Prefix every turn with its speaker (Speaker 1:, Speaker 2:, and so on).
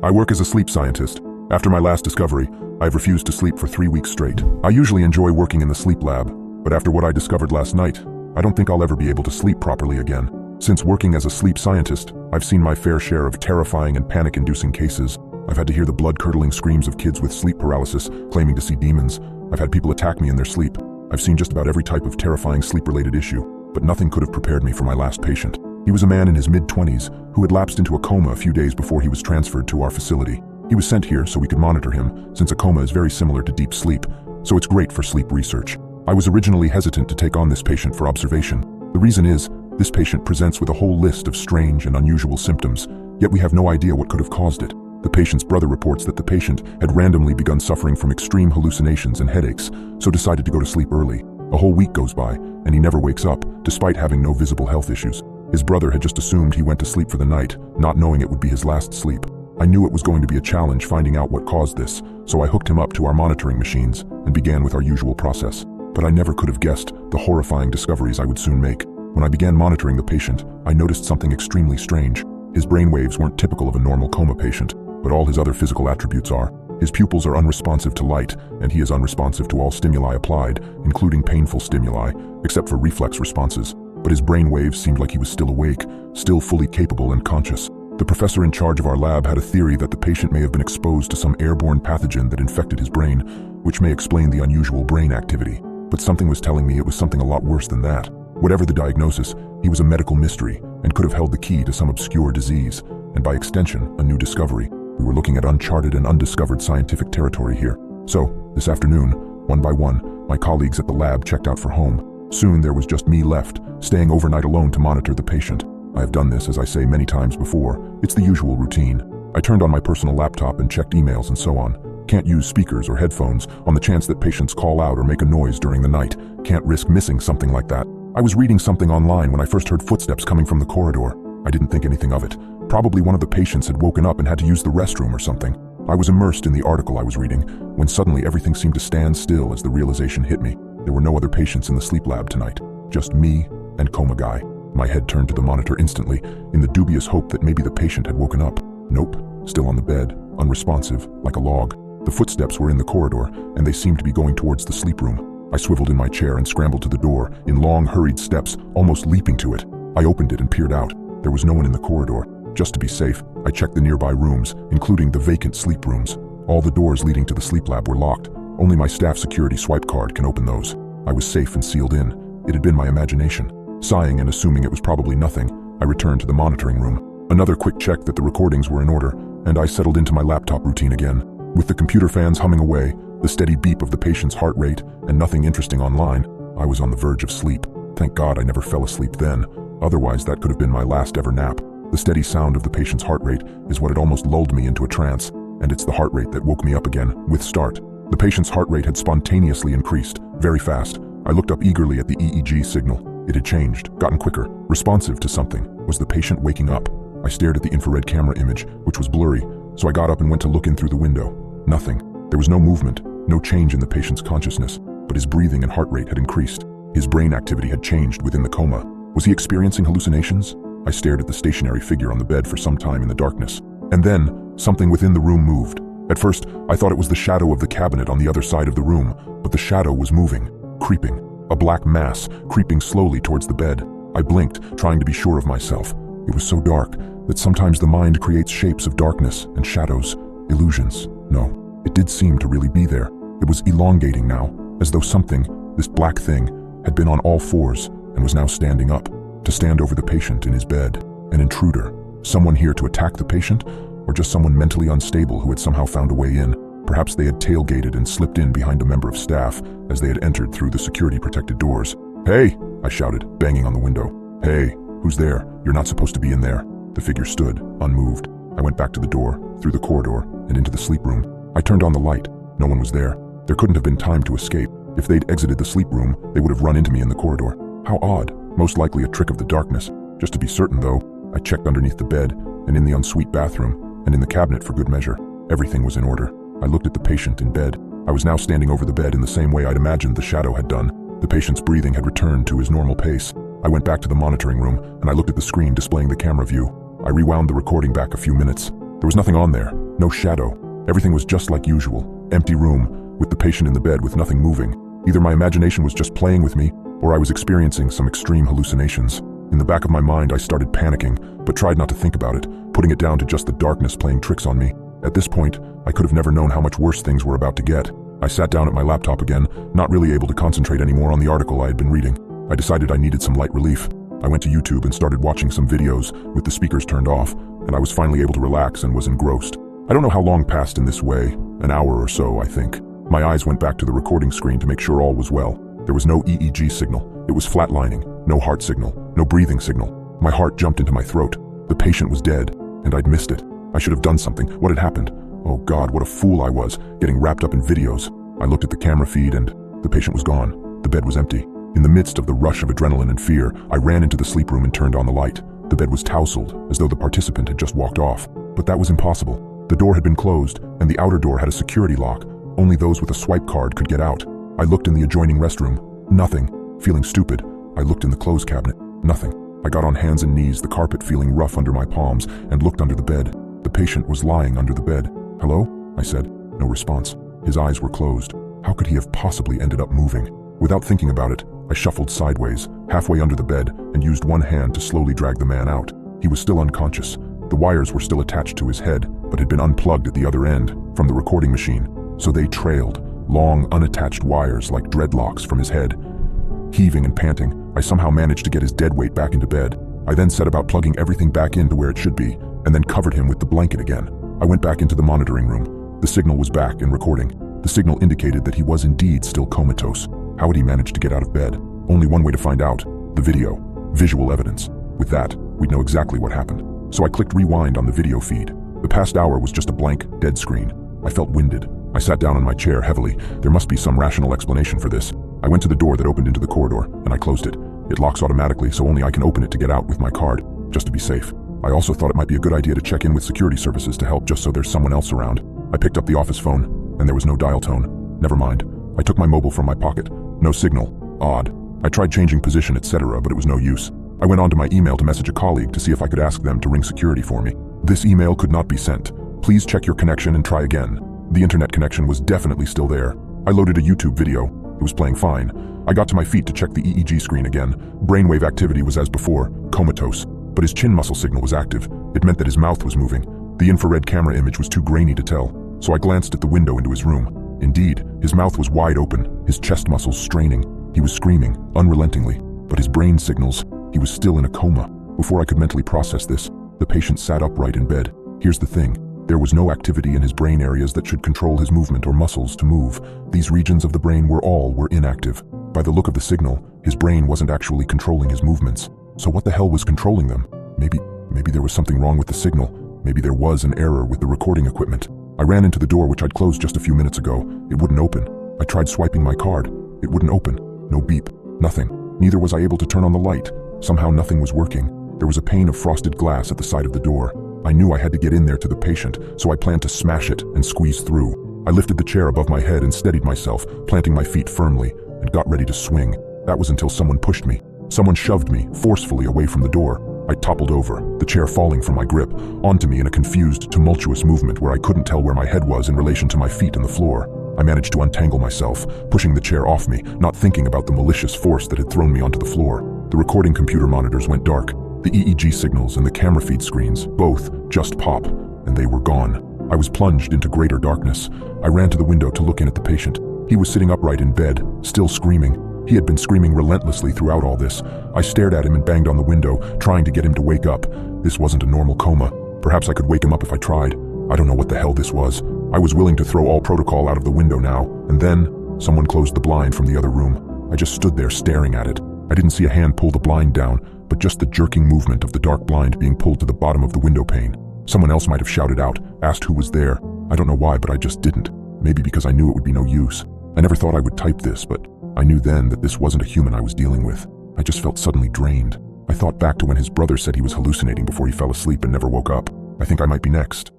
Speaker 1: I work as a sleep scientist. After my last discovery, I've refused to sleep for 3 weeks straight. I usually enjoy working in the sleep lab, but after what I discovered last night, I don't think I'll ever be able to sleep properly again. Since working as a sleep scientist, I've seen my fair share of terrifying and panic-inducing cases. I've had to hear the blood-curdling screams of kids with sleep paralysis claiming to see demons. I've had people attack me in their sleep. I've seen just about every type of terrifying sleep-related issue, but nothing could have prepared me for my last patient. He was a man in his mid-20s who had lapsed into a coma a few days before he was transferred to our facility. He was sent here so we could monitor him, since a coma is very similar to deep sleep, so it's great for sleep research. I was originally hesitant to take on this patient for observation. The reason is, this patient presents with a whole list of strange and unusual symptoms, yet we have no idea what could have caused it. The patient's brother reports that the patient had randomly begun suffering from extreme hallucinations and headaches, so decided to go to sleep early. A whole week goes by, and he never wakes up, despite having no visible health issues. His brother had just assumed he went to sleep for the night, not knowing it would be his last sleep. I knew it was going to be a challenge finding out what caused this, so I hooked him up to our monitoring machines and began with our usual process. But I never could have guessed the horrifying discoveries I would soon make. When I began monitoring the patient, I noticed something extremely strange. His brainwaves weren't typical of a normal coma patient, but all his other physical attributes are. His pupils are unresponsive to light, and he is unresponsive to all stimuli applied, including painful stimuli, except for reflex responses. But his brain waves seemed like he was still awake, still fully capable and conscious. The professor in charge of our lab had a theory that the patient may have been exposed to some airborne pathogen that infected his brain, which may explain the unusual brain activity. But something was telling me it was something a lot worse than that. Whatever the diagnosis, he was a medical mystery and could have held the key to some obscure disease, and by extension, a new discovery. We were looking at uncharted and undiscovered scientific territory here. So, this afternoon, one by one, my colleagues at the lab checked out for home. Soon there was just me left, staying overnight alone to monitor the patient. I have done this, as I say, many times before. It's the usual routine. I turned on my personal laptop and checked emails and so on. Can't use speakers or headphones on the chance that patients call out or make a noise during the night. Can't risk missing something like that. I was reading something online when I first heard footsteps coming from the corridor. I didn't think anything of it. Probably one of the patients had woken up and had to use the restroom or something. I was immersed in the article I was reading, when suddenly everything seemed to stand still as the realization hit me. There were no other patients in the sleep lab tonight. Just me and Coma Guy. My head turned to the monitor instantly, in the dubious hope that maybe the patient had woken up. Nope, still on the bed, unresponsive, like a log. The footsteps were in the corridor, and they seemed to be going towards the sleep room. I swiveled in my chair and scrambled to the door, in long, hurried steps, almost leaping to it. I opened it and peered out. There was no one in the corridor. Just to be safe, I checked the nearby rooms, including the vacant sleep rooms. All the doors leading to the sleep lab were locked. Only my staff security swipe card can open those. I was safe and sealed in. It had been my imagination. Sighing and assuming it was probably nothing, I returned to the monitoring room. Another quick check that the recordings were in order, and I settled into my laptop routine again. With the computer fans humming away, the steady beep of the patient's heart rate, and nothing interesting online, I was on the verge of sleep. Thank God I never fell asleep then. Otherwise, that could have been my last ever nap. The steady sound of the patient's heart rate is what had almost lulled me into a trance, and it's the heart rate that woke me up again, with start. The patient's heart rate had spontaneously increased, very fast. I looked up eagerly at the EEG signal. It had changed, gotten quicker, responsive to something. Was the patient waking up? I stared at the infrared camera image, which was blurry, so I got up and went to look in through the window. Nothing. There was no movement, no change in the patient's consciousness, but his breathing and heart rate had increased. His brain activity had changed within the coma. Was he experiencing hallucinations? I stared at the stationary figure on the bed for some time in the darkness. And then, something within the room moved. At first, I thought it was the shadow of the cabinet on the other side of the room, but the shadow was moving, creeping. A black mass, creeping slowly towards the bed. I blinked, trying to be sure of myself. It was so dark that sometimes the mind creates shapes of darkness and shadows, illusions. No, it did seem to really be there. It was elongating now, as though something, this black thing, had been on all fours and was now standing up, to stand over the patient in his bed. An intruder. Someone here to attack the patient, or just someone mentally unstable who had somehow found a way in. Perhaps they had tailgated and slipped in behind a member of staff as they had entered through the security-protected doors. "Hey!" I shouted, banging on the window. "Hey, who's there? You're not supposed to be in there." The figure stood, unmoved. I went back to the door, through the corridor, and into the sleep room. I turned on the light. No one was there. There couldn't have been time to escape. If they'd exited the sleep room, they would have run into me in the corridor. How odd. Most likely a trick of the darkness. Just to be certain, though, I checked underneath the bed, and in the ensuite bathroom, and in the cabinet for good measure. Everything was in order. I looked at the patient in bed. I was now standing over the bed in the same way I'd imagined the shadow had done. The patient's breathing had returned to his normal pace. I went back to the monitoring room, and I looked at the screen displaying the camera view. I rewound the recording back a few minutes. There was nothing on there. No shadow. Everything was just like usual. Empty room, with the patient in the bed with nothing moving. Either my imagination was just playing with me, or I was experiencing some extreme hallucinations. In the back of my mind, I started panicking, but tried not to think about it, putting it down to just the darkness playing tricks on me. At this point, I could have never known how much worse things were about to get. I sat down at my laptop again, not really able to concentrate anymore on the article I had been reading. I decided I needed some light relief. I went to YouTube and started watching some videos with the speakers turned off, and I was finally able to relax and was engrossed. I don't know how long passed in this way, an hour or so, I think. My eyes went back to the recording screen to make sure all was well. There was no EEG signal. It was flatlining, no heart signal, no breathing signal. My heart jumped into my throat. The patient was dead, and I'd missed it. I should have done something. What had happened? Oh God, what a fool I was, getting wrapped up in videos. I looked at the camera feed and the patient was gone. The bed was empty. In the midst of the rush of adrenaline and fear, I ran into the sleep room and turned on the light. The bed was tousled, as though the participant had just walked off. But that was impossible. The door had been closed, and the outer door had a security lock. Only those with a swipe card could get out. I looked in the adjoining restroom. Nothing. Feeling stupid, I looked in the clothes cabinet. Nothing. I got on hands and knees, the carpet feeling rough under my palms, and looked under the bed. The patient was lying under the bed. "Hello?" I said. No response. His eyes were closed. How could he have possibly ended up moving? Without thinking about it, I shuffled sideways, halfway under the bed, and used one hand to slowly drag the man out. He was still unconscious. The wires were still attached to his head, but had been unplugged at the other end, from the recording machine. So they trailed, long, unattached wires like dreadlocks from his head. Heaving and panting, I somehow managed to get his dead weight back into bed. I then set about plugging everything back into where it should be, and then covered him with the blanket again. I went back into the monitoring room. The signal was back and recording. The signal indicated that he was indeed still comatose. How had he managed to get out of bed? Only one way to find out: the video, visual evidence. With that, we'd know exactly what happened. So I clicked rewind on the video feed. The past hour was just a blank, dead screen. I felt winded. I sat down on my chair heavily. There must be some rational explanation for this. I went to the door that opened into the corridor, and I closed it. It locks automatically, so only I can open it to get out with my card, just to be safe. I also thought it might be a good idea to check in with security services to help, just so there's someone else around. I picked up the office phone, and there was no dial tone. Never mind. I took my mobile from my pocket. No signal. Odd. I tried changing position, etc., but it was no use. I went on to my email to message a colleague to see if I could ask them to ring security for me. This email could not be sent. Please check your connection and try again. The internet connection was definitely still there. I loaded a YouTube video. It was playing fine. I got to my feet to check the EEG screen again. Brainwave activity was as before, comatose. But his chin muscle signal was active. It meant that his mouth was moving. The infrared camera image was too grainy to tell, so I glanced at the window into his room. Indeed, his mouth was wide open, his chest muscles straining. He was screaming, unrelentingly. But his brain signals, he was still in a coma. Before I could mentally process this, the patient sat upright in bed. Here's the thing. There was no activity in his brain areas that should control his movement or muscles to move. These regions of the brain were inactive. By the look of the signal, his brain wasn't actually controlling his movements. So what the hell was controlling them? Maybe there was something wrong with the signal. Maybe there was an error with the recording equipment. I ran into the door, which I'd closed just a few minutes ago. It wouldn't open. I tried swiping my card. It wouldn't open. No beep. Nothing. Neither was I able to turn on the light. Somehow nothing was working. There was a pane of frosted glass at the side of the door. I knew I had to get in there to the patient, so I planned to smash it and squeeze through. I lifted the chair above my head and steadied myself, planting my feet firmly, and got ready to swing. That was until someone pushed me. Someone shoved me forcefully away from the door. I toppled over, the chair falling from my grip, onto me in a confused, tumultuous movement where I couldn't tell where my head was in relation to my feet and the floor. I managed to untangle myself, pushing the chair off me, not thinking about the malicious force that had thrown me onto the floor. The recording computer monitors went dark. The EEG signals and the camera feed screens, both, just pop, and they were gone. I was plunged into greater darkness. I ran to the window to look in at the patient. He was sitting upright in bed, still screaming. He had been screaming relentlessly throughout all this. I stared at him and banged on the window, trying to get him to wake up. This wasn't a normal coma. Perhaps I could wake him up if I tried. I don't know what the hell this was. I was willing to throw all protocol out of the window now, and then someone closed the blind from the other room. I just stood there staring at it. I didn't see a hand pull the blind down, but just the jerking movement of the dark blind being pulled to the bottom of the window pane. Someone else might have shouted out, asked who was there. I don't know why, but I just didn't. Maybe because I knew it would be no use. I never thought I would type this, but I knew then that this wasn't a human I was dealing with. I just felt suddenly drained. I thought back to when his brother said he was hallucinating before he fell asleep and never woke up. I think I might be next.